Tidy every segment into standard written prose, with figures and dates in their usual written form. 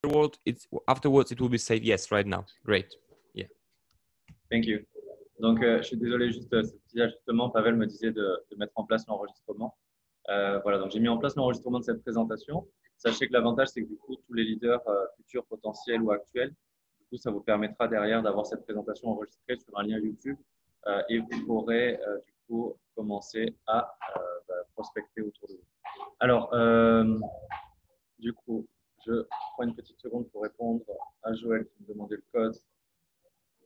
Afterwards, it will be safe. Yes, right now. Great. Yeah. Thank you. Donc, je suis désolé, juste ce petit ajustement. Pavel me disait de mettre en place l'enregistrement. Voilà, donc j'ai mis en place l'enregistrement de cette présentation. Sachez que l'avantage, c'est que du coup, tous les leaders futurs, potentiels ou actuels, du coup, ça vous permettra derrière d'avoir cette présentation enregistrée sur un lien YouTube et vous pourrez du coup commencer à prospecter autour de vous. Alors, du coup, je prends une petite seconde pour répondre à Joël qui me demandait le code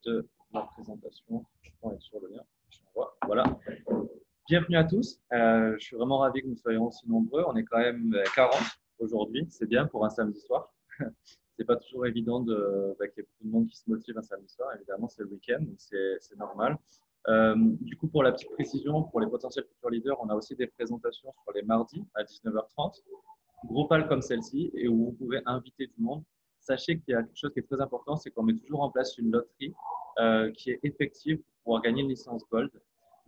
de la présentation. Je prends être sur le lien. Voilà. Bienvenue à tous. Je suis vraiment ravi que nous soyons aussi nombreux. On est quand même 40 aujourd'hui. C'est bien pour un samedi soir. C'est pas toujours évident qu'il y ait beaucoup de monde qui se motive un samedi soir. Évidemment, c'est le week-end, donc c'est normal. Du coup, pour la petite précision, pour les potentiels futurs leaders, on a aussi des présentations sur les mardis à 19h30, groupales comme celle-ci, et où vous pouvez inviter du monde. Sachez qu'il y a quelque chose qui est très important, c'est qu'on met toujours en place une loterie qui est effective pour pouvoir gagner une licence Gold,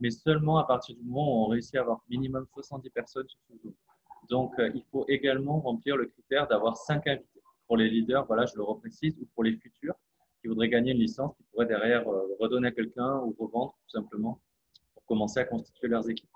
mais seulement à partir du moment où on réussit à avoir minimum 70 personnes sur ce Zoom. Donc, il faut également remplir le critère d'avoir 5 invités. Pour les leaders, voilà, je le reprécise, ou pour les futurs qui voudraient gagner une licence, qui pourraient derrière redonner à quelqu'un ou revendre tout simplement pour commencer à constituer leurs équipes.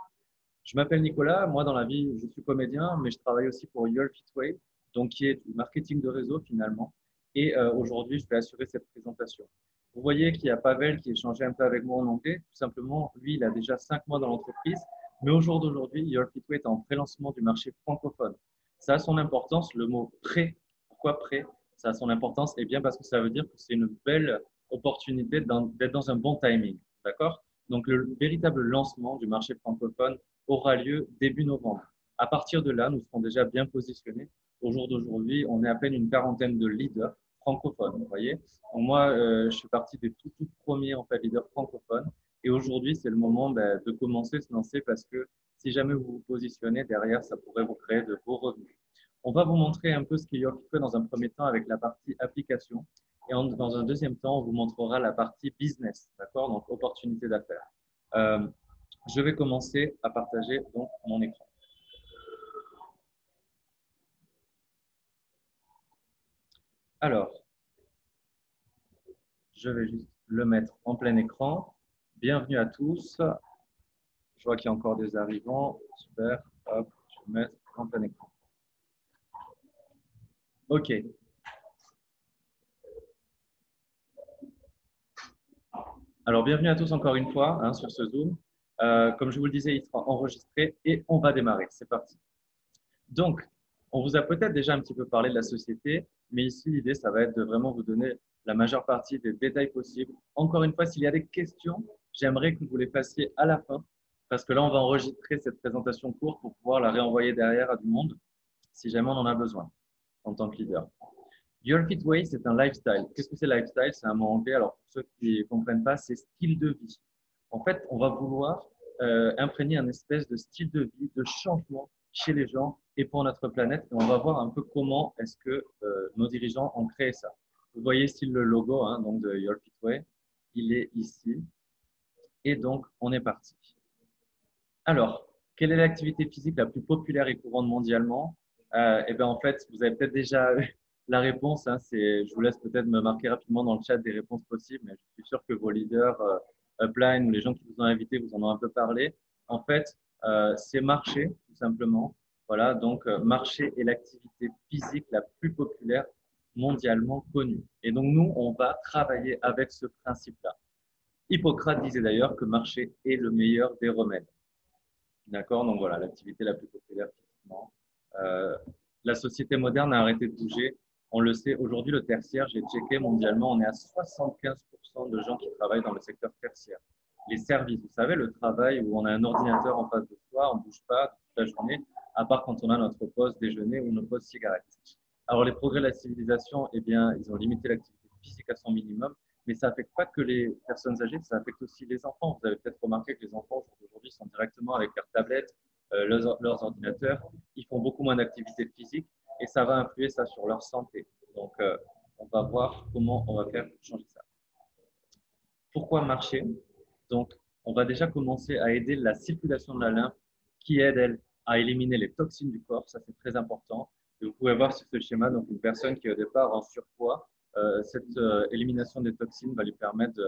Je m'appelle Nicolas, moi dans la vie, je suis comédien, mais je travaille aussi pour Your Fitway, donc qui est du marketing de réseau finalement. Et aujourd'hui, je vais assurer cette présentation. Vous voyez qu'il y a Pavel qui échangeait un peu avec moi en anglais. Tout simplement, lui, il a déjà 5 mois dans l'entreprise, mais au jour d'aujourd'hui, Your Fitway est en pré-lancement du marché francophone. Ça a son importance, le mot pré. Pourquoi pré? Ça a son importance, et bien parce que ça veut dire que c'est une belle opportunité d'être dans un bon timing. D'accord? Donc, le véritable lancement du marché francophone aura lieu début novembre. À partir de là, nous serons déjà bien positionnés. Au jour d'aujourd'hui, on est à peine une quarantaine de leaders francophones. Vous voyez, donc moi, je suis parti des tout premiers en fait, leaders francophones. Et aujourd'hui, c'est le moment de commencer à se lancer parce que si jamais vous vous positionnez derrière, ça pourrait vous créer de beaux revenus. On va vous montrer un peu ce qu'il y a dans un premier temps avec la partie application. Et dans un deuxième temps, on vous montrera la partie business, d'accord? Donc, opportunité d'affaires. Je vais commencer à partager donc mon écran. Alors, je vais juste le mettre en plein écran. Bienvenue à tous. Je vois qu'il y a encore des arrivants. Super. Hop, je vais le mettre en plein écran. OK. Alors, bienvenue à tous encore une fois sur ce Zoom. Comme je vous le disais, il sera enregistré et on va démarrer. C'est parti. Donc, on vous a peut-être déjà un petit peu parlé de la société, mais ici, l'idée, ça va être de vraiment vous donner la majeure partie des détails possibles. Encore une fois, s'il y a des questions, j'aimerais que vous les fassiez à la fin, parce que là, on va enregistrer cette présentation courte pour pouvoir la réenvoyer derrière à du monde, si jamais on en a besoin, en tant que leader. Your Fit Way, c'est un lifestyle. Qu'est-ce que c'est lifestyle? C'est un mot anglais. Alors, pour ceux qui ne comprennent pas, c'est style de vie. En fait, on va vouloir imprégner un espèce de style de vie, de changement chez les gens et pour notre planète. Et on va voir un peu comment est-ce que nos dirigeants ont créé ça. Vous voyez ici le logo donc de Your Fit Way. Il est ici. Et donc, on est parti. Alors, quelle est l'activité physique la plus populaire et courante mondialement? Eh bien, en fait, vous avez peut-être déjà la réponse. Je vous laisse peut-être me marquer rapidement dans le chat des réponses possibles, mais je suis sûr que vos leaders upline ou les gens qui vous ont invité vous en ont un peu parlé. En fait, c'est marcher, tout simplement. Voilà, donc marcher est l'activité physique la plus populaire mondialement connue. Et donc, nous, on va travailler avec ce principe-là. Hippocrate disait d'ailleurs que marcher est le meilleur des remèdes. D'accord? Donc voilà, l'activité la plus populaire physiquement. La société moderne a arrêté de bouger. On le sait, aujourd'hui, le tertiaire, j'ai checké mondialement, on est à 75% de gens qui travaillent dans le secteur tertiaire. Les services, vous savez, le travail où on a un ordinateur en face de soi, on ne bouge pas toute la journée, à part quand on a notre pause déjeuner ou notre pause cigarette. Alors, les progrès de la civilisation, eh bien, ils ont limité l'activité physique à son minimum, mais ça n'affecte pas que les personnes âgées, ça affecte aussi les enfants. Vous avez peut-être remarqué que les enfants aujourd'hui sont directement avec leurs tablettes, leurs ordinateurs. Ils font beaucoup moins d'activité physique et ça va influer ça sur leur santé. Donc, on va voir comment on va faire pour changer ça. Pourquoi marcher? Donc, on va déjà commencer à aider la circulation de la lymphe qui aide, elle, à éliminer les toxines du corps. Ça, c'est très important. Et vous pouvez voir sur ce schéma, donc une personne qui est au départ en surpoids, cette élimination des toxines va lui permettre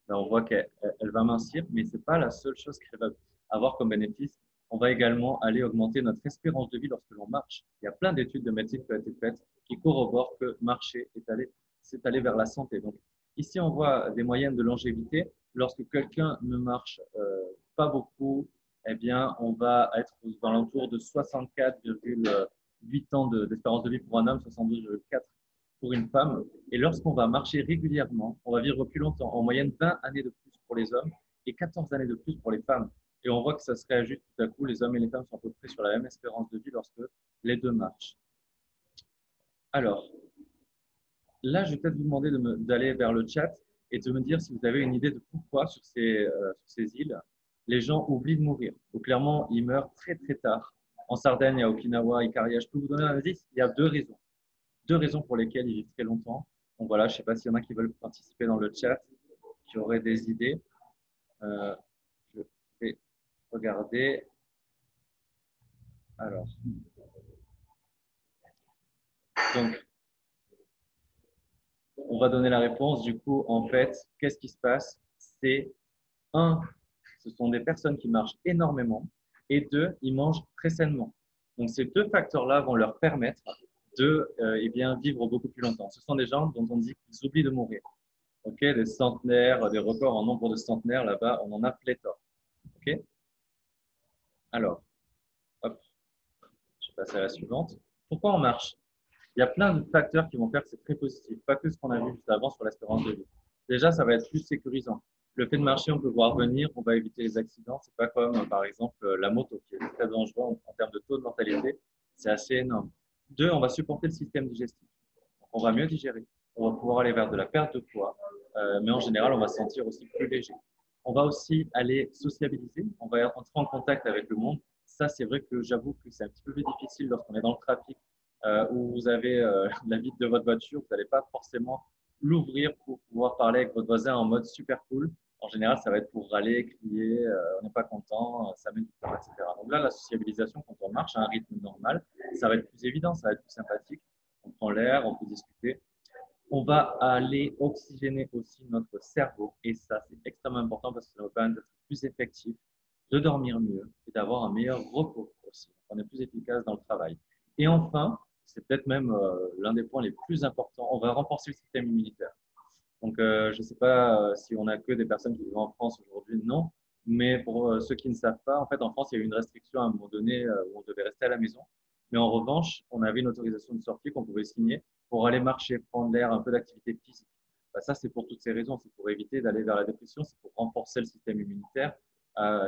on voit qu'elle va mincir, mais ce n'est pas la seule chose qu'elle va avoir comme bénéfice. On va également aller augmenter notre espérance de vie lorsque l'on marche. Il y a plein d'études de médecine qui ont été faites qui corroborent que marcher c'est aller vers la santé. Donc, ici, on voit des moyennes de longévité. Lorsque quelqu'un ne marche pas beaucoup, eh bien, on va être aux alentours de 64,8 ans d'espérance de vie pour un homme, 72,4 pour une femme. Et lorsqu'on va marcher régulièrement, on va vivre plus longtemps, en moyenne 20 années de plus pour les hommes et 14 années de plus pour les femmes. Et on voit que ça se réajuste tout à coup, les hommes et les femmes sont à peu près sur la même espérance de vie lorsque les deux marchent. Alors, là, je vais peut-être vous demander d'aller vers le chat et de me dire si vous avez une idée de pourquoi sur ces îles, les gens oublient de mourir. Donc, clairement, ils meurent très très tard. En Sardaigne, à Okinawa, Ikaria, je peux vous donner un indice, il y a deux raisons. Deux raisons pour lesquelles ils vivent très longtemps. Donc voilà, je ne sais pas s'il y en a qui veulent participer dans le chat, qui auraient des idées. Je vais regarder. Alors, donc, on va donner la réponse. Du coup, en fait, qu'est-ce qui se passe? C'est ce sont des personnes qui marchent énormément et deux, ils mangent très sainement. Donc, ces deux facteurs-là vont leur permettre de eh bien, vivre beaucoup plus longtemps. Ce sont des gens dont on dit qu'ils oublient de mourir. Okay, des centenaires, des records en nombre de centenaires, là-bas, on en a pléthore. Okay, alors, hop, je vais passer à la suivante. Pourquoi on marche? Il y a plein de facteurs qui vont faire que c'est très positif, pas que ce qu'on a vu juste avant sur l'espérance de vie. Déjà, ça va être plus sécurisant. Le fait de marcher, on peut voir venir, on va éviter les accidents. C'est pas comme, par exemple, la moto qui est très dangereux en termes de taux de mortalité. C'est assez énorme. Deux, on va supporter le système digestif. Donc, on va mieux digérer. On va pouvoir aller vers de la perte de poids, mais en général, on va se sentir aussi plus léger. On va aussi aller sociabiliser. On va entrer en contact avec le monde. Ça, c'est vrai que j'avoue que c'est un petit peu plus difficile lorsqu'on est dans le trafic où vous avez la vitre de votre voiture, vous n'allez pas forcément l'ouvrir pour pouvoir parler avec votre voisin en mode super cool. En général, ça va être pour râler, crier, on n'est pas content, ça met du temps, etc. Donc là, la sociabilisation, quand on marche à un rythme normal, ça va être plus évident, ça va être plus sympathique. On prend l'air, on peut discuter. On va aller oxygéner aussi notre cerveau. Et ça, c'est extrêmement important parce que ça va permettre d'être plus effectif, de dormir mieux et d'avoir un meilleur repos aussi. On est plus efficace dans le travail. Et enfin, c'est peut-être même l'un des points les plus importants, on va renforcer le système immunitaire. Donc, je ne sais pas si on a que des personnes qui vivent en France aujourd'hui, non. Mais pour ceux qui ne savent pas, en fait, en France, il y a eu une restriction à un moment donné où on devait rester à la maison. Mais en revanche, on avait une autorisation de sortie qu'on pouvait signer pour aller marcher, prendre l'air, un peu d'activité physique. Bah, ça, c'est pour toutes ces raisons. C'est pour éviter d'aller vers la dépression, c'est pour renforcer le système immunitaire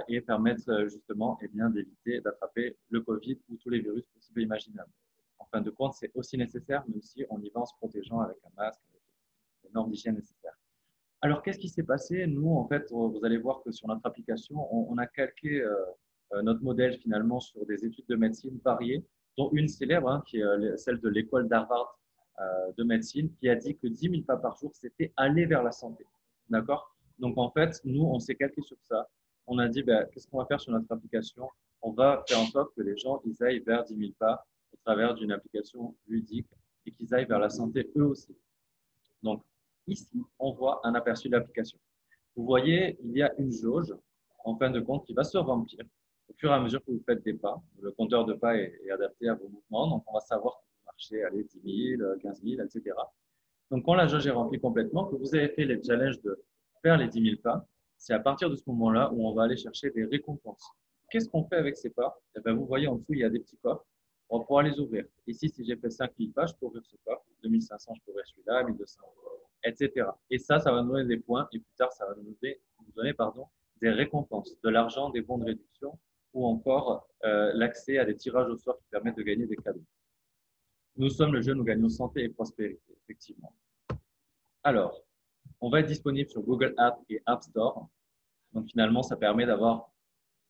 et permettre justement eh bien, d'éviter d'attraper le Covid ou tous les virus possibles et imaginables. En fin de compte, c'est aussi nécessaire, même si on y va en se protégeant avec un masque, avec les normes d'hygiène nécessaires. Alors, qu'est-ce qui s'est passé? Nous, en fait, vous allez voir que sur notre application, on a calqué notre modèle finalement sur des études de médecine variées, dont une célèbre, hein, qui est celle de l'école d'Harvard de médecine, qui a dit que 10 000 pas par jour, c'était aller vers la santé. D'accord? Donc, en fait, nous, on s'est calqué sur ça. On a dit, ben, qu'est-ce qu'on va faire sur notre application? On va faire en sorte que les gens ils aillent vers 10 000 pas au travers d'une application ludique et qu'ils aillent vers la santé eux aussi. Donc, ici, on voit un aperçu de l'application. Vous voyez, il y a une jauge, en fin de compte, qui va se remplir au fur et à mesure que vous faites des pas. Le compteur de pas est adapté à vos mouvements, donc on va savoir que vous marchez, allez, 10 000, 15 000, etc. Donc, quand la jauge est remplie complètement, que vous avez fait les challenges de faire les 10 000 pas, c'est à partir de ce moment-là où on va aller chercher des récompenses. Qu'est-ce qu'on fait avec ces pas? Eh bien, vous voyez en dessous, il y a des petits coffres. On va pouvoir les ouvrir. Ici, si j'ai fait 5 000 pas, je peux ouvrir ce coffre. 2500, je peux ouvrir celui-là, 1200, etc. Et ça va nous donner des points et plus tard, ça va nous donner des récompenses, de l'argent, des bons de réduction ou encore l'accès à des tirages au sort qui permettent de gagner des cadeaux. Nous sommes le jeu, nous gagnons santé et prospérité, effectivement. Alors, on va être disponible sur Google Apps et App Store. Donc, finalement, ça permet d'avoir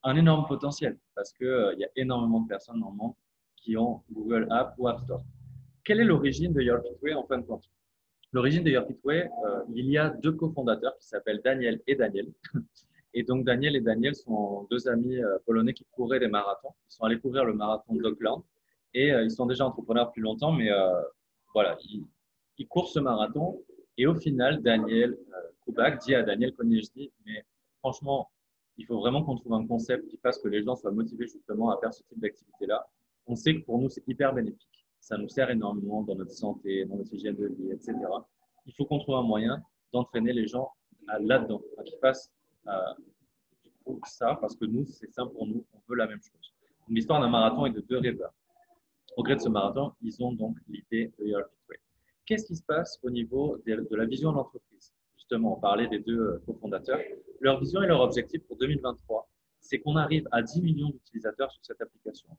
un énorme potentiel parce qu'il y a énormément de personnes dans le monde qui ont Google Apps ou App Store. Quelle est l'origine de Your Fit Way en fin de compte? L'origine de Your Fit Way, il y a deux cofondateurs qui s'appellent Daniel et Daniel. Et donc, Daniel et Daniel sont deux amis polonais qui couraient des marathons. Ils sont allés courir le marathon d'Auckland. et ils sont déjà entrepreneurs depuis longtemps, mais voilà, ils courent ce marathon. Et au final, Daniel Kubak dit à Daniel Konieczny, mais franchement, il faut vraiment qu'on trouve un concept qui fasse que les gens soient motivés justement à faire ce type d'activité-là. On sait que pour nous, c'est hyper bénéfique. Ça nous sert énormément dans notre santé, dans notre hygiène de vie, etc. Il faut qu'on trouve un moyen d'entraîner les gens là-dedans, qu'ils fassent du coup ça, parce que nous, c'est simple pour nous, on veut la même chose. L'histoire d'un marathon et de deux rêveurs. Au gré de ce marathon, ils ont donc l'idée de Your Fit Way. Qu'est-ce qui se passe au niveau de la vision de l'entreprise? Justement, on parlait des deux cofondateurs. Leur vision et leur objectif pour 2023, c'est qu'on arrive à 10 millions d'utilisateurs sur cette application.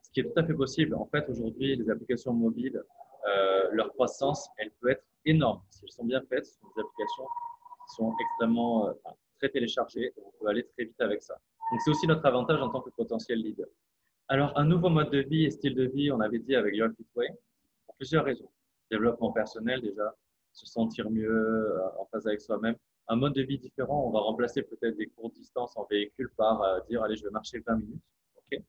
Ce qui est tout à fait possible. En fait, aujourd'hui, les applications mobiles, leur croissance, elle peut être énorme. Si elles sont bien faites, ce sont des applications qui sont extrêmement très téléchargées. On peut aller très vite avec ça. Donc, c'est aussi notre avantage en tant que potentiel leader. Alors, un nouveau mode de vie et style de vie, on avait dit avec Your Fit Way, pour plusieurs raisons. Développement personnel, déjà, se sentir mieux en phase avec soi-même. Un mode de vie différent, on va remplacer peut-être des courtes distances en véhicule par dire, allez, je vais marcher 20 minutes. Okay.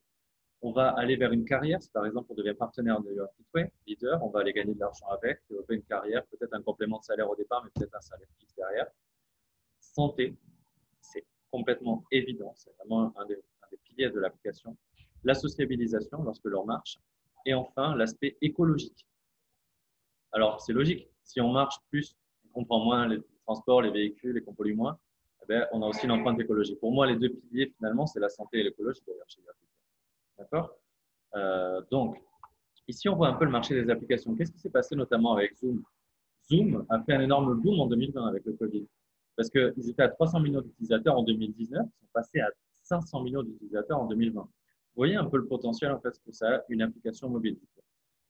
On va aller vers une carrière. Si par exemple, on devient partenaire de Your Fit Way, leader, on va aller gagner de l'argent avec, développer une carrière, peut-être un complément de salaire au départ, mais peut-être un salaire fixe derrière. Santé, c'est complètement évident. C'est vraiment un des piliers de l'application. La sociabilisation lorsque l'on marche, et enfin l'aspect écologique. Alors, c'est logique, si on marche plus, on prend moins les transports, les véhicules et qu'on pollue moins, eh bien, on a aussi une empreinte écologique. Pour moi, les deux piliers, finalement, c'est la santé et l'écologie, d'ailleurs, chez Graphic. D'accord donc, ici, on voit un peu le marché des applications. Qu'est-ce qui s'est passé notamment avec Zoom? Zoom a fait un énorme boom en 2020 avec le Covid, parce qu'ils étaient à 300 millions d'utilisateurs en 2019, ils sont passés à 500 millions d'utilisateurs en 2020. Vous voyez un peu le potentiel en fait que ça a une application mobile.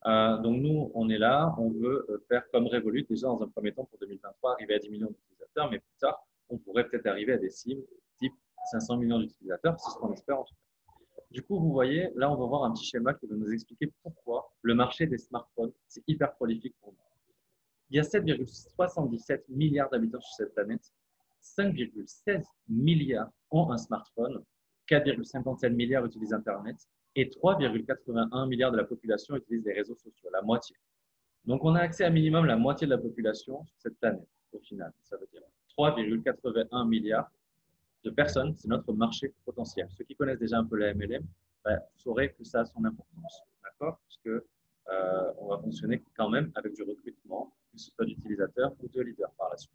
Donc nous, on est là, on veut faire comme Revolut déjà dans un premier temps pour 2023, arriver à 10 millions d'utilisateurs, mais plus tard, on pourrait peut-être arriver à des cibles type 500 millions d'utilisateurs, c'est ce qu'on espère en tout cas. Du coup, vous voyez, là, on va voir un petit schéma qui va nous expliquer pourquoi le marché des smartphones, c'est hyper prolifique pour nous. Il y a 7,77 milliards d'habitants sur cette planète, 5,16 milliards ont un smartphone, 4,57 milliards utilisent Internet et 3,81 milliards de la population utilisent les réseaux sociaux, la moitié. Donc, on a accès à minimum la moitié de la population sur cette planète, au final. Ça veut dire 3,81 milliards de personnes, c'est notre marché potentiel. Ceux qui connaissent déjà un peu la MLM sauraient que ça a son importance, d'accord? Puisque on va fonctionner quand même avec du recrutement, que ce soit d'utilisateurs ou de leaders par la suite.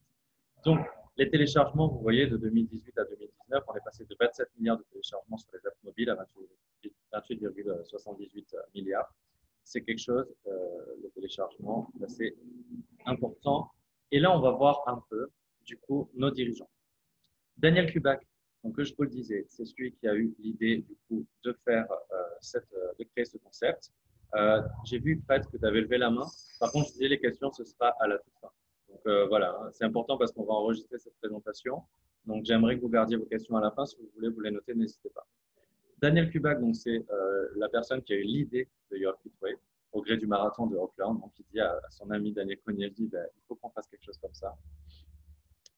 Donc, les téléchargements, vous voyez, de 2018 à 2019, on est passé de 27 milliards de téléchargements sur les apps mobiles à 28,78 milliards. C'est quelque chose, le téléchargement, assez important. Et là, on va voir un peu, du coup, nos dirigeants. Daniel Kubak, donc, je vous le disais, c'est celui qui a eu l'idée, du coup, de faire de créer ce concept. J'ai vu, Fred, que tu avais levé la main. Par contre, je disais, les questions, ce sera à la toute fin. Donc, voilà, hein, c'est important parce qu'on va enregistrer cette présentation. Donc, j'aimerais que vous gardiez vos questions à la fin. Si vous voulez vous les noter, n'hésitez pas. Daniel Kubak, donc, c'est la personne qui a eu l'idée de Your Fit Way au gré du marathon de Auckland. Donc, il dit à son ami Daniel Konieczny, il faut qu'on fasse quelque chose comme ça.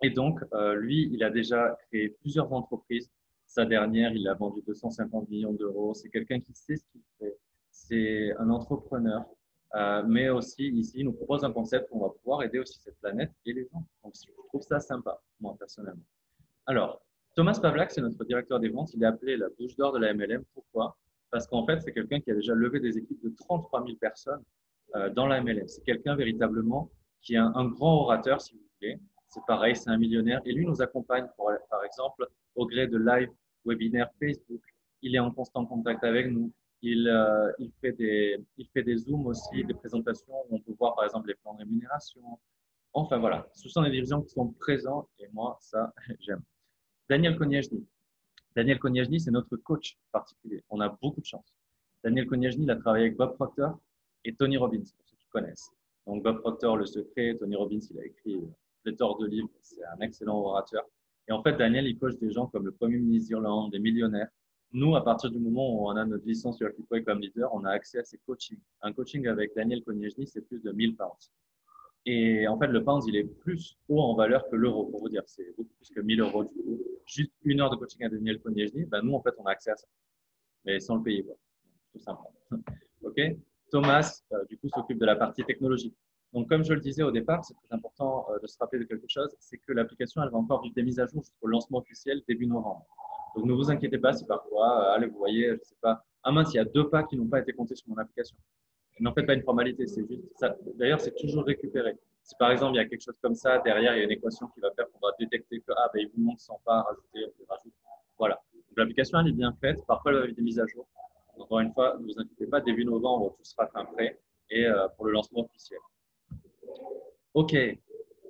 Et donc, lui, il a déjà créé plusieurs entreprises. Sa dernière, il a vendu 250 millions d'euros. C'est quelqu'un qui sait ce qu'il fait. C'est un entrepreneur. Mais aussi, ici, il nous propose un concept où on va pouvoir aider aussi cette planète et les gens. Donc, je trouve ça sympa, moi, personnellement. Alors, Thomas Pavlak, c'est notre directeur des ventes. Il est appelé la bouche d'or de la MLM. Pourquoi? Parce qu'en fait, c'est quelqu'un qui a déjà levé des équipes de 33 000 personnes dans la MLM. C'est quelqu'un véritablement qui est un grand orateur, si vous voulez. C'est pareil, c'est un millionnaire. Et lui nous accompagne, par exemple, au gré de live webinaires Facebook. Il est en constant contact avec nous. Il fait des Zooms aussi, des présentations où on peut voir, par exemple, les plans de rémunération. Enfin, voilà. Ce sont des dirigeants qui sont présents et moi, ça, j'aime. Daniel Konieczny. Daniel Konieczny, c'est notre coach particulier. On a beaucoup de chance. Daniel Konieczny, il a travaillé avec Bob Proctor et Tony Robbins, pour ceux qui connaissent. Donc, Bob Proctor, Le Secret, Tony Robbins, il a écrit pléthore de livres. C'est un excellent orateur. Et en fait, Daniel, il coach des gens comme le Premier ministre d'Irlande, des millionnaires. Nous, à partir du moment où on a notre licence sur Fit Way comme leader, on a accès à ces coachings. Un coaching avec Daniel Konieczny, c'est plus de 1000 pounds. Et en fait, le pound, il est plus haut en valeur que l'euro, pour vous dire. C'est beaucoup plus que 1000 euros du coup. Juste une heure de coaching à Daniel Konieczny, nous, en fait, on a accès à ça. Mais sans le payer, quoi. Tout simple. OK? Thomas, du coup, s'occupe de la partie technologique. Donc, comme je le disais au départ, c'est très important de se rappeler de quelque chose, c'est que l'application, elle va encore vivre des mises à jour jusqu'au lancement officiel début novembre. Donc, ne vous inquiétez pas si parfois, allez, vous voyez, je ne sais pas, ah mince, il y a 2 pas qui n'ont pas été comptés sur mon application. N'en faites pas une formalité, c'est juste ça. D'ailleurs, c'est toujours récupéré. Si par exemple, il y a quelque chose comme ça, derrière, il y a une équation qui va faire qu'on va détecter que ah, ben, il vous manque 100 pas à rajouter, on peut rajouter. Voilà. Donc, l'application, elle est bien faite. Parfois, elle va avec des mises à jour. Encore une fois, ne vous inquiétez pas, début novembre, tout sera fin prêt et pour le lancement officiel. OK.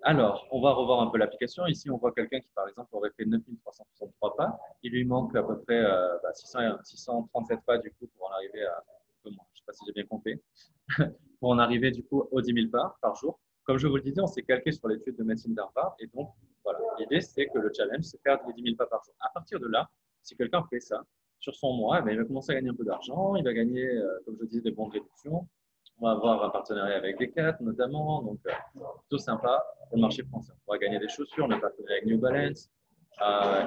Alors, on va revoir un peu l'application. Ici, on voit quelqu'un qui, par exemple, aurait fait 9363 pas. Il lui manque à peu près 637 pas, du coup, pour en arriver à un peu moins. Je ne sais pas si j'ai bien compté. Pour en arriver, du coup, aux 10 000 pas par jour. Comme je vous le disais, on s'est calqué sur l'étude de médecine d'Harvard. Et donc, voilà, l'idée, c'est que le challenge, c'est faire les 10 000 pas par jour. À partir de là, si quelqu'un fait ça, sur son mois, il va commencer à gagner un peu d'argent. Il va gagner, comme je disais, des bons de réduction. On va avoir un partenariat avec Decathlon notamment, donc plutôt sympa pour le marché français. On va gagner des chaussures, on a partenariat avec New Balance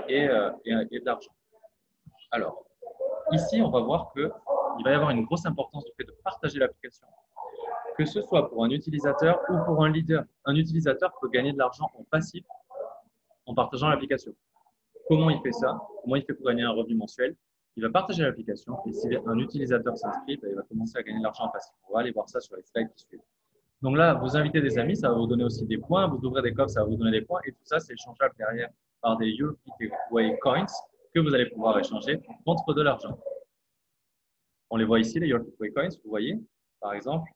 et de l'argent. Alors, ici, on va voir qu'il va y avoir une grosse importance du fait de partager l'application, que ce soit pour un utilisateur ou pour un leader. Un utilisateur peut gagner de l'argent en passif en partageant l'application. Comment il fait ça? Comment il fait pour gagner un revenu mensuel? Il va partager l'application et si un utilisateur s'inscrit, il va commencer à gagner de l'argent en passif. On va aller voir ça sur les slides qui suivent. Donc là, vous invitez des amis, ça va vous donner aussi des points. Vous ouvrez des coffres, ça va vous donner des points. Et tout ça, c'est échangeable derrière par des Your Fit Way Coins que vous allez pouvoir échanger contre de l'argent. On les voit ici, les Your Fit Way Coins. Vous voyez, par exemple,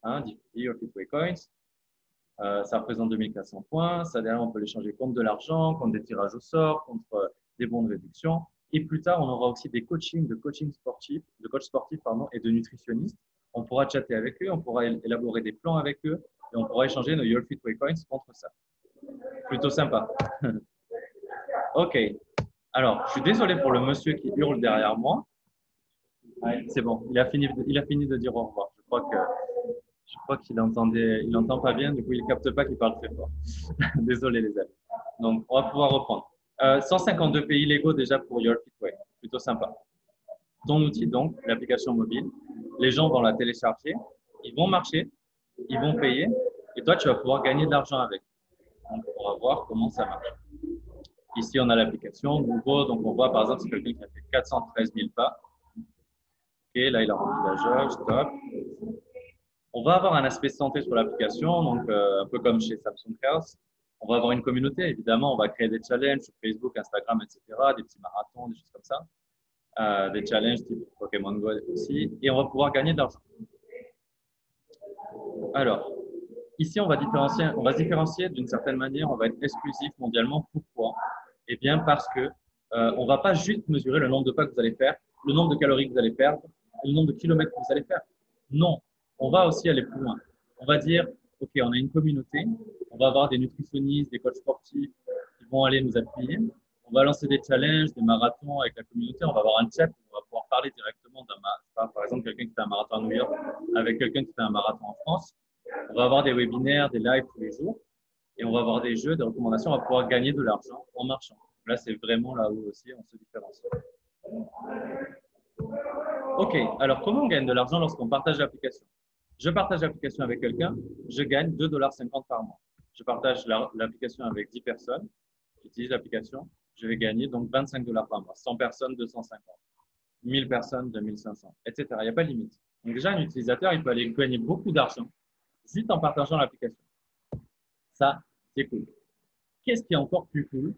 Your Fit Way Coins. Ça représente 2400 points. Ça, derrière, on peut l'échanger contre de l'argent, contre des tirages au sort, contre des bons de réduction. Et plus tard, on aura aussi des coachings, de coachs sportifs et de nutritionnistes. On pourra chatter avec eux, on pourra élaborer des plans avec eux et on pourra échanger nos Your Fit Way Coins contre ça. Plutôt sympa. OK. Alors, je suis désolé pour le monsieur qui hurle derrière moi. C'est bon, il a fini de dire au revoir. Je crois qu'il n'entend pas bien, du coup, il ne capte pas qu'il parle très fort. Désolé, les amis. Donc, on va pouvoir reprendre. 152 pays légaux déjà pour Your Fit Way. Plutôt sympa. Ton outil, donc, l'application mobile. Les gens vont la télécharger, ils vont marcher, ils vont payer, et toi, tu vas pouvoir gagner de l'argent avec. Donc, on va voir comment ça marche. Ici, on a l'application Google. Donc, on voit, par exemple, c'est quelqu'un qui a fait 413 000 pas. Et là, il a rempli la jauge, stop. On va avoir un aspect santé sur l'application, donc un peu comme chez Samsung Health. On va avoir une communauté, évidemment. On va créer des challenges sur Facebook, Instagram, etc., des petits marathons, des choses comme ça. Des challenges type Pokémon Go aussi. Et on va pouvoir gagner de l'argent. Alors, ici, on va se différencier d'une certaine manière. On va être exclusif mondialement. Pourquoi? Eh bien, parce que on ne va pas juste mesurer le nombre de pas que vous allez faire, le nombre de calories que vous allez perdre, le nombre de kilomètres que vous allez faire. Non, on va aussi aller plus loin. On va dire, OK, on a une communauté, on va avoir des nutritionnistes, des coachs sportifs qui vont aller nous appuyer. On va lancer des challenges, des marathons avec la communauté. On va avoir un chat où on va pouvoir parler directement d'un marathon. Par exemple, quelqu'un qui fait un marathon à New York avec quelqu'un qui fait un marathon en France. On va avoir des webinaires, des lives tous les jours. Et on va avoir des jeux, des recommandations. On va pouvoir gagner de l'argent en marchant. Là, c'est vraiment là où aussi on se différencie. OK, alors comment on gagne de l'argent lorsqu'on partage l'application? Je partage l'application avec quelqu'un, je gagne 2,50 $ par mois. Je partage l'application avec 10 personnes qui utilisent l'application, je vais gagner donc 25 $ par mois. 100 personnes, 250. 1000 personnes, 2500, etc. Il n'y a pas de limite. Donc déjà, un utilisateur, il peut aller gagner beaucoup d'argent juste en partageant l'application. Ça, c'est cool. Qu'est-ce qui est encore plus cool?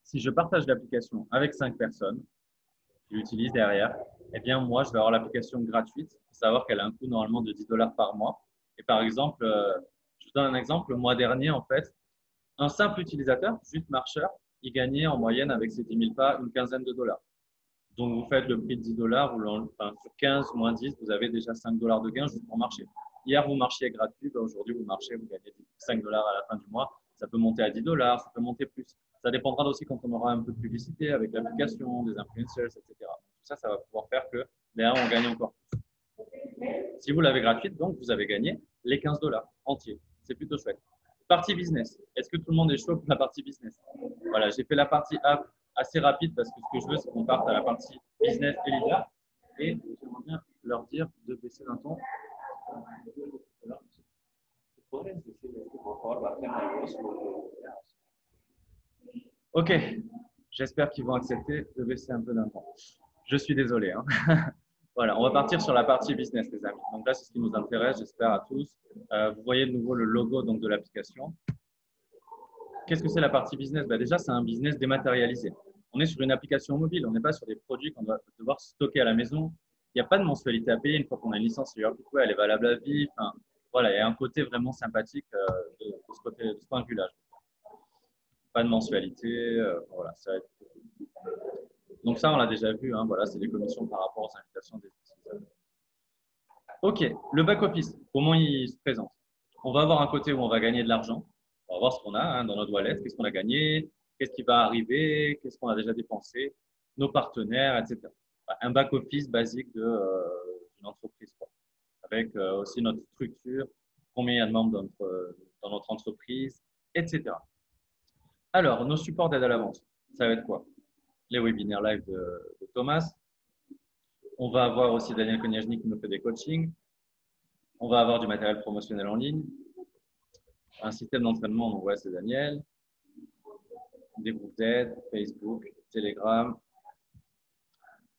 Si je partage l'application avec 5 personnes qui l'utilisent derrière, eh bien, moi, je vais avoir l'application gratuite. Il faut savoir qu'elle a un coût normalement de 10 $ par mois. Et par exemple, je vous donne un exemple. Le mois dernier, en fait, un simple utilisateur, juste marcheur, il gagnait en moyenne avec ses 10 000 pas une quinzaine de dollars. Donc, vous faites le prix de 10 $, sur 15 moins 10, vous avez déjà 5 $ de gain juste pour marcher. Hier, vous marchiez gratuit, aujourd'hui, vous marchez, vous gagnez 5 $ à la fin du mois. Ça peut monter à 10 $, ça peut monter plus. Ça dépendra aussi quand on aura un peu de publicité avec l'application, des influencers, etc. Donc, tout ça, ça va pouvoir faire que derrière, on gagne encore plus. Si vous l'avez gratuite, donc, vous avez gagné les 15 $ entiers. C'est plutôt chouette. Partie business. Est-ce que tout le monde est chaud pour la partie business? Voilà, j'ai fait la partie app assez rapide parce que ce que je veux, c'est qu'on parte à la partie business et leader. Et j'aimerais bien leur dire de baisser d'un ton. Ok, j'espère qu'ils vont accepter de baisser un peu d'un ton. Je suis désolé. Hein. Voilà, on va partir sur la partie business, les amis. Donc là, c'est ce qui nous intéresse, j'espère à tous. Vous voyez de nouveau le logo donc, de l'application. Qu'est-ce que c'est la partie business? Déjà, c'est un business dématérialisé. On est sur une application mobile, on n'est pas sur des produits qu'on va devoir stocker à la maison. Il n'y a pas de mensualité à payer une fois qu'on a une licence sur Your, elle est valable à vie. Enfin, voilà, il y a un côté vraiment sympathique de ce point de vue-là. Pas de mensualité, voilà, ça va être... Donc ça, on l'a déjà vu, hein, voilà, c'est des commissions par rapport aux invitations des utilisateurs. Ok, le back-office, comment il se présente? On va avoir un côté où on va gagner de l'argent. On va voir ce qu'on a hein, dans notre wallet, qu'est-ce qu'on a gagné, qu'est-ce qui va arriver, qu'est-ce qu'on a déjà dépensé, nos partenaires, etc. Un back-office basique d'une entreprise, quoi. Avec aussi notre structure, combien il y a de membres dans notre entreprise, etc. Alors, nos supports d'aide à la vente, ça va être quoi? Les webinaires live de Thomas. On va avoir aussi Daniel Koniajny qui nous fait des coachings. On va avoir du matériel promotionnel en ligne. Un système d'entraînement, donc ouais, c'est Daniel. Des groupes d'aide, Facebook, Telegram.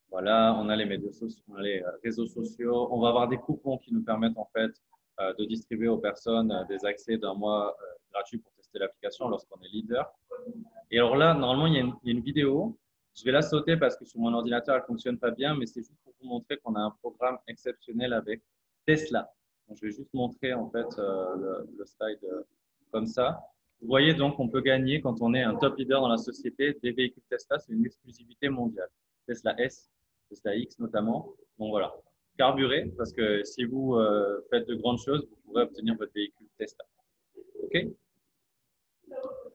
Voilà, on a les médias sociaux, on a les réseaux sociaux. On va avoir des coupons qui nous permettent en fait de distribuer aux personnes des accès d'un mois gratuit pour tester l'application lorsqu'on est leader. Et alors là, normalement, il y a une vidéo. Je vais la sauter parce que sur mon ordinateur, elle ne fonctionne pas bien, mais c'est juste pour vous montrer qu'on a un programme exceptionnel avec Tesla. Donc, je vais juste montrer en fait le slide comme ça. Vous voyez donc qu'on peut gagner quand on est un top leader dans la société des véhicules Tesla. C'est une exclusivité mondiale. Tesla S, Tesla X notamment. Donc voilà, carburez parce que si vous faites de grandes choses, vous pourrez obtenir votre véhicule Tesla. OK?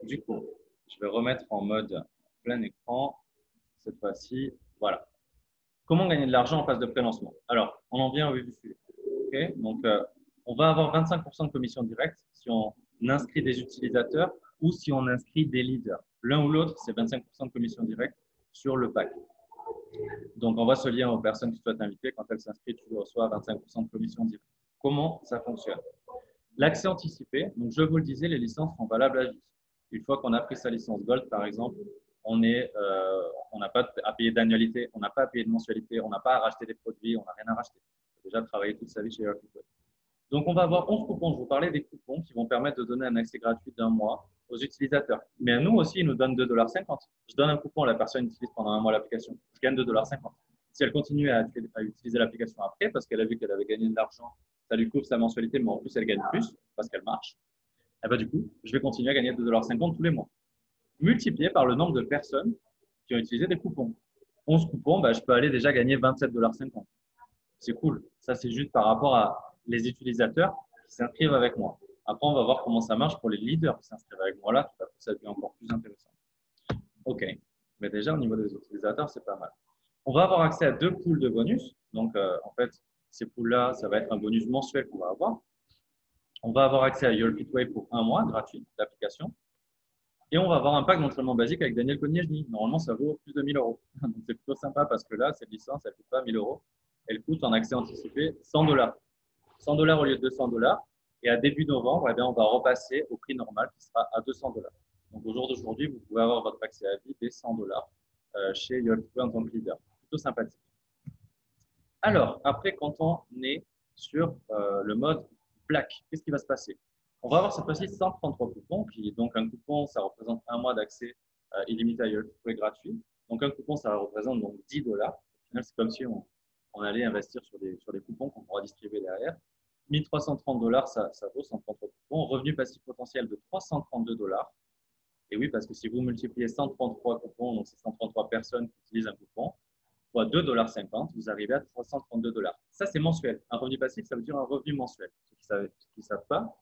Du coup, je vais remettre en mode plein écran. Cette fois-ci, voilà. Comment gagner de l'argent en phase de pré-lancement? Alors, on en vient au vif du sujet. Okay, donc, on va avoir 25% de commission directe si on inscrit des utilisateurs ou si on inscrit des leaders. L'un ou l'autre, c'est 25% de commission directe sur le pack. Donc, on va se lier aux personnes qui souhaitent inviter. Quand elles s'inscrivent, tu reçois 25% de commission directe. Comment ça fonctionne? L'accès anticipé, donc je vous le disais, les licences sont valables à vie. Une fois qu'on a pris sa licence Gold, par exemple, on n'a pas à payer d'annualité, on n'a pas à payer de mensualité, on n'a pas à racheter des produits, on n'a rien à racheter. On a déjà travaillé toute sa vie chez Airkeeper. Donc, on va avoir 11 coupons. Je vous parlais des coupons qui vont permettre de donner un accès gratuit d'un mois aux utilisateurs. Mais à nous aussi, ils nous donnent 2,50 $. Je donne un coupon à la personne qui utilise pendant un mois l'application. Je gagne 2,50 $. Si elle continue à utiliser l'application après, parce qu'elle a vu qu'elle avait gagné de l'argent, ça lui couvre sa mensualité, mais en plus, elle gagne plus parce qu'elle marche. Et ben, du coup, je vais continuer à gagner 2,50 $ tous les mois. Multiplié par le nombre de personnes qui ont utilisé des coupons. 11 coupons, je peux aller déjà gagner 27,50 $. C'est cool. Ça, c'est juste par rapport à les utilisateurs qui s'inscrivent avec moi. Après, on va voir comment ça marche pour les leaders qui s'inscrivent avec moi. Là, tout à coup, ça devient encore plus intéressant. OK. Mais déjà, au niveau des utilisateurs, c'est pas mal. On va avoir accès à 2 pools de bonus. Donc, en fait, ces pools-là, ça va être un bonus mensuel qu'on va avoir. On va avoir accès à YourFitWay pour 1 mois gratuit d'application. Et on va avoir un pack d'entraînement basique avec Daniel Koniajny. Normalement, ça vaut plus de 1 000 €. Donc, c'est plutôt sympa parce que là, cette licence, elle ne coûte pas 1 000 €. Elle coûte en accès anticipé 100 $. 100 $ au lieu de 200 $. Et à début novembre, on va repasser au prix normal qui sera à 200 $. Donc, au jour d'aujourd'hui, vous pouvez avoir votre accès à vie des 100 $ chez YourFitWay en tant que leader. Plutôt sympathique. Alors, après, quand on est sur le mode Black, qu'est-ce qui va se passer? On va avoir cette fois-ci 133 coupons. Puis, donc, un coupon, ça représente un mois d'accès illimité à YourFitWay gratuit. Donc, un coupon, ça représente donc 10 $. Au final, c'est comme si on allait investir sur des coupons qu'on pourra distribuer derrière. 1 330 $, ça vaut 133 coupons. Revenu passif potentiel de 332 $. Et oui, parce que si vous multipliez 133 coupons, donc c'est 133 personnes qui utilisent un coupon, fois 2,50 $, vous arrivez à 332 $. Ça, c'est mensuel. Un revenu passif, ça veut dire un revenu mensuel. Ceux qui ne savent pas,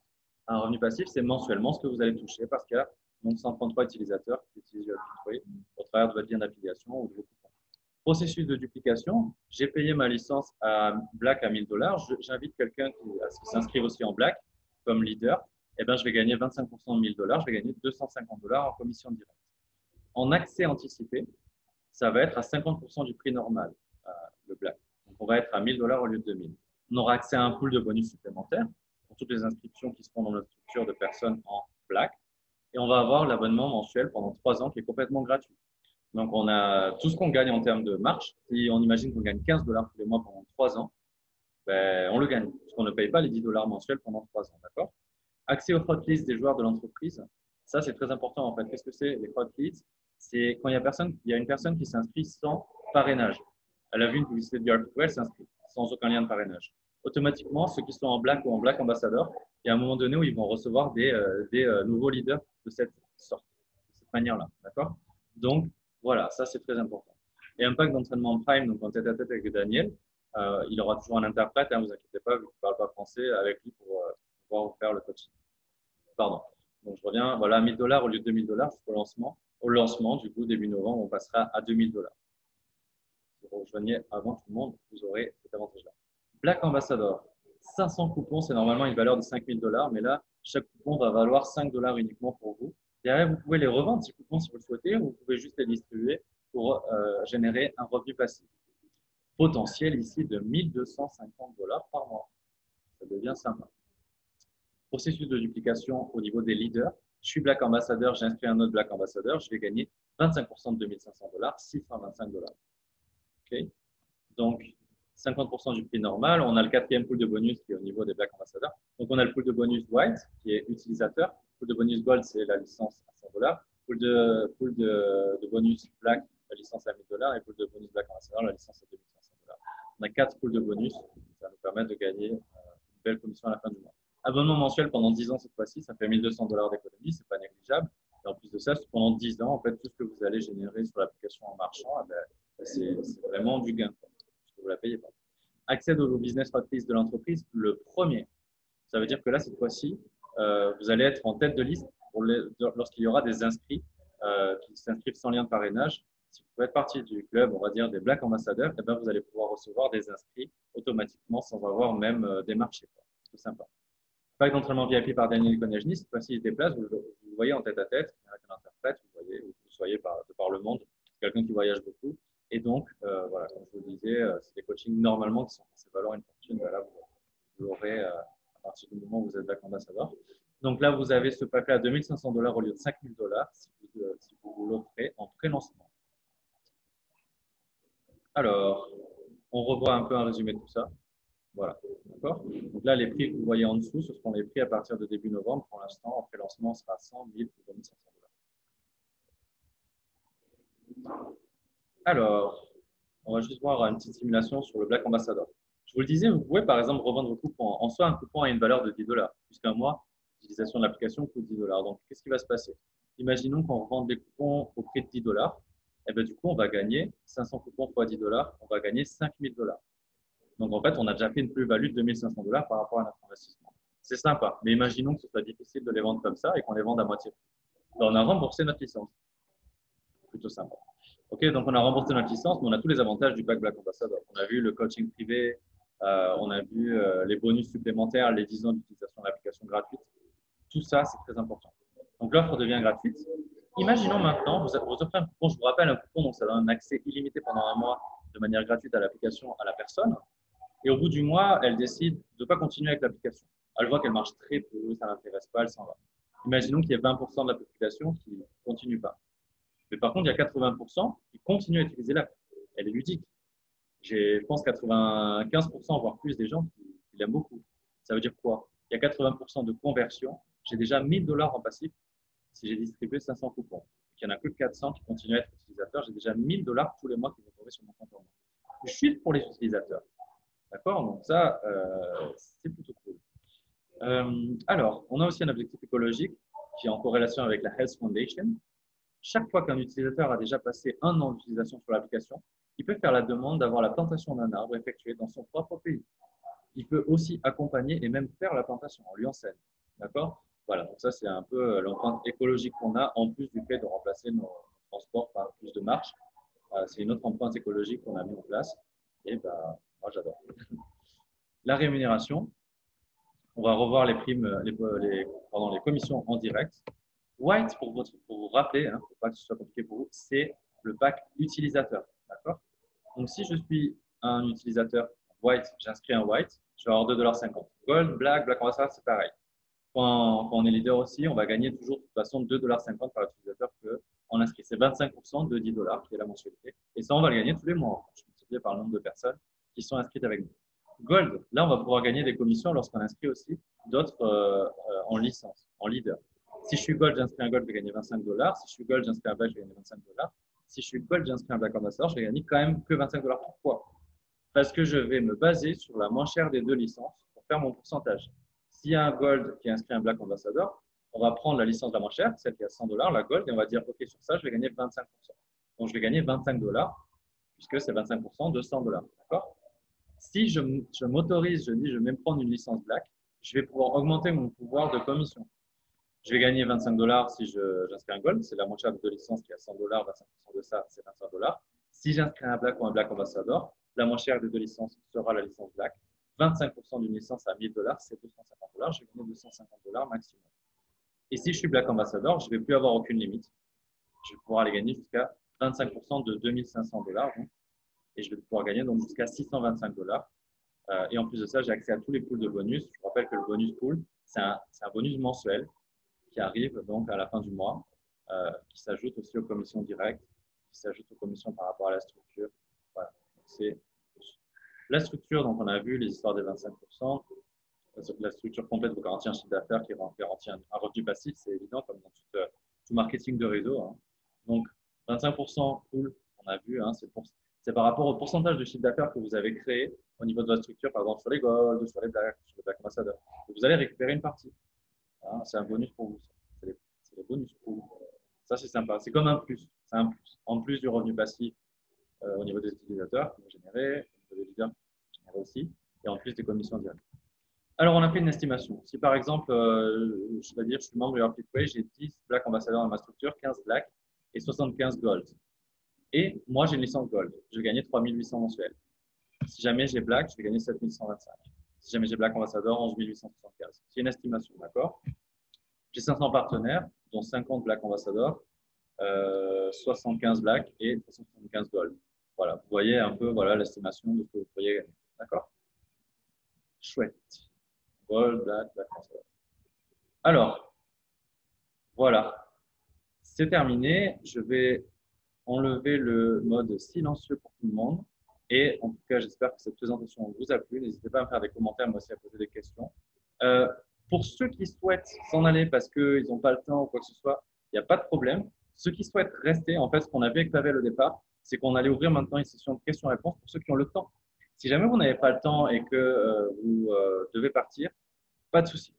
un revenu passif, c'est mensuellement ce que vous allez toucher parce qu'il y a donc 133 utilisateurs qui utilisent YourFitWay au travers de votre lien d'affiliation ou de vos coupons. Processus de duplication, j'ai payé ma licence à Black à 1 000 $. J'invite quelqu'un qui s'inscrive aussi en Black comme leader. Eh ben, je vais gagner 25% de 1 000 $. Je vais gagner 250 $ en commission directe. En accès anticipé, ça va être à 50% du prix normal, le Black. Donc, on va être à 1 000 $ au lieu de 2 000. On aura accès à un pool de bonus supplémentaires pour toutes les inscriptions qui se font dans notre structure de personnes en Black. Et on va avoir l'abonnement mensuel pendant 3 ans qui est complètement gratuit. Donc, on a tout ce qu'on gagne en termes de marge. Si on imagine qu'on gagne 15 $ tous les mois pendant 3 ans, ben, on le gagne, parce qu'on ne paye pas les 10 $ mensuels pendant 3 ans. D'accord? Accès aux hotlists des joueurs de l'entreprise. Ça, c'est très important en fait. Qu'est-ce que c'est les hotlists? C'est quand il y a une personne qui s'inscrit sans parrainage. Elle a vu une publicité de Garfield, elle s'inscrit sans aucun lien de parrainage. Automatiquement, ceux qui sont en Black ou en Black Ambassador, il y a un moment donné où ils vont recevoir des nouveaux leaders de cette sorte, de cette manière-là. D'accord? Donc, voilà, ça c'est très important. Et un pack d'entraînement Prime, donc en tête-à-tête avec Daniel, il aura toujours un interprète, hein, vous inquiétez pas, vu qu'il ne parle pas français, avec lui pour pouvoir vous faire le coaching. Pardon. Donc, je reviens, voilà, 1 000 $ au lieu de 2 000 $ jusqu'au lancement. Au lancement, du coup, début novembre, on passera à 2 000 $. Si vous rejoignez avant tout le monde, vous aurez cet avantage-là. Black Ambassador, 500 coupons, c'est normalement une valeur de 5 000 $, mais là, chaque coupon va valoir 5 $ uniquement pour vous. Derrière, vous pouvez les revendre, ces coupons, si vous le souhaitez, ou vous pouvez juste les distribuer pour générer un revenu passif. Potentiel ici de 1 250 $ par mois. Ça devient sympa. Processus de duplication au niveau des leaders. Je suis Black Ambassadeur, j'inscris un autre Black Ambassadeur, je vais gagner 25% de 2 500 $, 625 $. Okay. Donc, 50% du prix normal. On a le 4e pool de bonus qui est au niveau des Black Ambassadors. Donc, on a le pool de bonus White qui est utilisateur. Le pool de bonus Gold, c'est la licence à 100 $. Pool de bonus Black, la licence à 1 000 $. Et pool de bonus Black Ambassador, la licence à 2 500 $. On a 4 pools de bonus. Ça nous permet de gagner une belle commission à la fin du mois. Abonnement mensuel pendant 10 ans cette fois-ci, ça fait 1 200 $ d'économie, c'est pas négligeable. Et en plus de ça, pendant 10 ans, en fait, tout ce que vous allez générer sur l'application en marchand, c'est vraiment du gain, parce que vous ne la payez pas. Accès au business hotlists de l'entreprise, le premier. Ça veut dire que là, cette fois-ci, vous allez être en tête de liste lorsqu'il y aura des inscrits qui s'inscrivent sans lien de parrainage. Si vous faites partie du club, on va dire des Black Ambassadeurs, eh bien, vous allez pouvoir recevoir des inscrits automatiquement sans avoir même démarché. C'est tout sympa. Pack d'entraînement VIP par Daniel Konechny, cette fois-ci il se déplace, vous le voyez en tête-à-tête, avec un interprète, vous soyez de par le monde, quelqu'un qui voyage beaucoup. Et donc, voilà, comme je vous le disais, c'est des coachings normalement qui sont censés valoir une fortune. Là, vous l'aurez à partir du moment où vous êtes Black Ambassador. Donc là, vous avez ce pack-là à 2 500 $ au lieu de 5 000 $ si vous l'offrez en pré-lancement. Alors, on revoit un peu un résumé de tout ça. Voilà, d'accord. Donc là, les prix que vous voyez en dessous, ce seront les prix à partir de début novembre. Pour l'instant, en pré-lancement, on sera à 100 000 ou 2 500 $. Alors, on va juste voir une petite simulation sur le Black Ambassador. Je vous le disais, vous pouvez par exemple revendre vos coupons. En soi, un coupon a une valeur de 10 $, puisqu'un mois, l'utilisation de l'application coûte 10 $. Donc, qu'est-ce qui va se passer? Imaginons qu'on revende des coupons au prix de 10 $. Et bien, du coup, on va gagner 500 coupons fois 10 $, on va gagner 5 000 $. Donc, en fait, on a déjà fait une plus-value de 2 500 $ par rapport à notre investissement. C'est sympa, mais imaginons que ce soit difficile de les vendre comme ça et qu'on les vende à moitié. Donc, on a remboursé notre licence. Plutôt sympa. OK, donc on a remboursé notre licence, mais on a tous les avantages du pack Black Ambassador. On a vu le coaching privé, on a vu les bonus supplémentaires, les 10 ans d'utilisation de l'application gratuite. Tout ça, c'est très important. Donc, l'offre devient gratuite. Imaginons maintenant, vous offrez un coupon, je vous rappelle, un coupon, donc ça donne un accès illimité pendant un mois de manière gratuite à l'application à la personne. Et au bout du mois, elle décide de ne pas continuer avec l'application. Elle voit qu'elle marche très peu, ça ne l'intéresse pas, elle s'en va. Imaginons qu'il y ait 20% de la population qui ne continue pas. Mais par contre, il y a 80% qui continuent à utiliser l'app. Elle est ludique. J'ai, je pense, 95%, voire plus des gens qui l'aiment beaucoup. Ça veut dire quoi? Il y a 80% de conversion. J'ai déjà 1 000 $ en passif si j'ai distribué 500 coupons. Il n'y en a que 400 qui continuent à être utilisateurs. J'ai déjà 1 000 $ tous les mois qui vont tomber sur mon compte en banque. Juste pour les utilisateurs. D'accord? Donc ça, c'est plutôt cool. Alors, on a aussi un objectif écologique qui est en corrélation avec la Health Foundation. Chaque fois qu'un utilisateur a déjà passé 1 an d'utilisation sur l'application, il peut faire la demande d'avoir la plantation d'un arbre effectuée dans son propre pays. Il peut aussi accompagner et même faire la plantation, on lui enseigne. D'accord? Voilà, donc ça c'est un peu l'empreinte écologique qu'on a en plus du fait de remplacer nos transports par plus de marche. C'est une autre empreinte écologique qu'on a mis en place et bah, moi j'adore. La rémunération, on va revoir les primes, les commissions en direct. White, pour vous rappeler, pour pas que ce soit compliqué pour vous, c'est le pack utilisateur. D'accord? Donc, si je suis un utilisateur white, j'inscris un white, je vais avoir 2,50 $. Gold, black ambassador, c'est pareil. Quand on est leader aussi, on va gagner toujours de toute façon 2,50 $ par utilisateur qu'on inscrit. C'est 25% de 10 $ qui est la mensualité. Et ça, on va le gagner tous les mois. Je multiplie par le nombre de personnes qui sont inscrites avec nous. Gold, là, on va pouvoir gagner des commissions lorsqu'on inscrit aussi d'autres en licence, en leader. Si je suis Gold, j'inscris un Gold, je vais gagner 25 $. Si je suis Gold, j'inscris un Black, je vais gagner 25 $. Si je suis Gold, j'inscris un Black Ambassador, je vais gagner quand même que 25 $. Pourquoi? Parce que je vais me baser sur la moins chère des deux licences pour faire mon pourcentage. S'il y a un Gold qui inscrit un Black Ambassador, on va prendre la licence la moins chère, celle qui est à 100 $, la Gold, et on va dire, OK, sur ça, je vais gagner 25%. Donc, je vais gagner 25 $, puisque c'est 25% de 100 $. D'accord? Si je m'autorise, je dis, je vais me prendre une licence Black, je vais pouvoir augmenter mon pouvoir de commission. Je vais gagner 25 $ si j'inscris un Gold, c'est la moins chère de deux licences qui est à 100 $, 25% de ça, c'est 25 $. Si j'inscris un Black ou un Black Ambassador, la moins chère des deux licences sera la licence Black. 25% d'une licence à 1000 $, c'est 250 $. Je vais gagner 250 $ maximum. Et si je suis Black Ambassador, je ne vais plus avoir aucune limite. Je vais pouvoir aller gagner jusqu'à 25% de 2500 $. Et je vais pouvoir gagner donc jusqu'à 625 $. Et en plus de ça, j'ai accès à tous les pools de bonus. Je vous rappelle que le bonus pool, c'est un bonus mensuel qui arrive donc à la fin du mois, qui s'ajoute aussi aux commissions directes, qui s'ajoute aux commissions par rapport à la structure. Voilà. C'est la structure, donc on a vu les histoires des 25%. La structure complète vous garantit un chiffre d'affaires qui garantit un revenu passif, c'est évident, comme dans tout marketing de réseau. Hein. Donc, 25% cool, on a vu, hein, c'est par rapport au pourcentage de chiffre d'affaires que vous avez créé au niveau de votre structure, par exemple sur les Gold, sur les Black Ambassador. Vous allez récupérer une partie. Hein, c'est un bonus pour vous. C'est les bonus pour vous. Ça, c'est sympa. C'est comme un plus. C'est un plus. En plus du revenu passif au niveau des utilisateurs que vous générez, au niveau des leaders que vous générez aussi, et en plus des commissions directes. Alors, on a fait une estimation. Si par exemple, je vais dire, je suis membre du Rapidway, j'ai 10 Black Ambassadors dans ma structure, 15 Black et 75 Gold. Et moi, j'ai une licence Gold. Je vais gagner 3800 mensuels. Si jamais j'ai Black, je vais gagner 7125. Si jamais j'ai Black Ambassador, 11 875. C'est une estimation, d'accord? J'ai 500 partenaires, dont 50 Black Ambassador, 75 Black et 375 Gold. Voilà, vous voyez un peu voilà, l'estimation de ce que vous pourriez gagner. D'accord? Chouette. Gold, Black Ambassador. Alors, voilà. C'est terminé. Je vais enlever le mode silencieux pour tout le monde. Et en tout cas, j'espère que cette présentation vous a plu. N'hésitez pas à me faire des commentaires, mais aussi à poser des questions. Pour ceux qui souhaitent s'en aller parce qu'ils n'ont pas le temps ou quoi que ce soit, il n'y a pas de problème. Ceux qui souhaitent rester, en fait, ce qu'on a vu avec Pavel au départ, c'est qu'on allait ouvrir maintenant une session de questions-réponses pour ceux qui ont le temps. Si jamais vous n'avez pas le temps et que vous devez partir, pas de souci.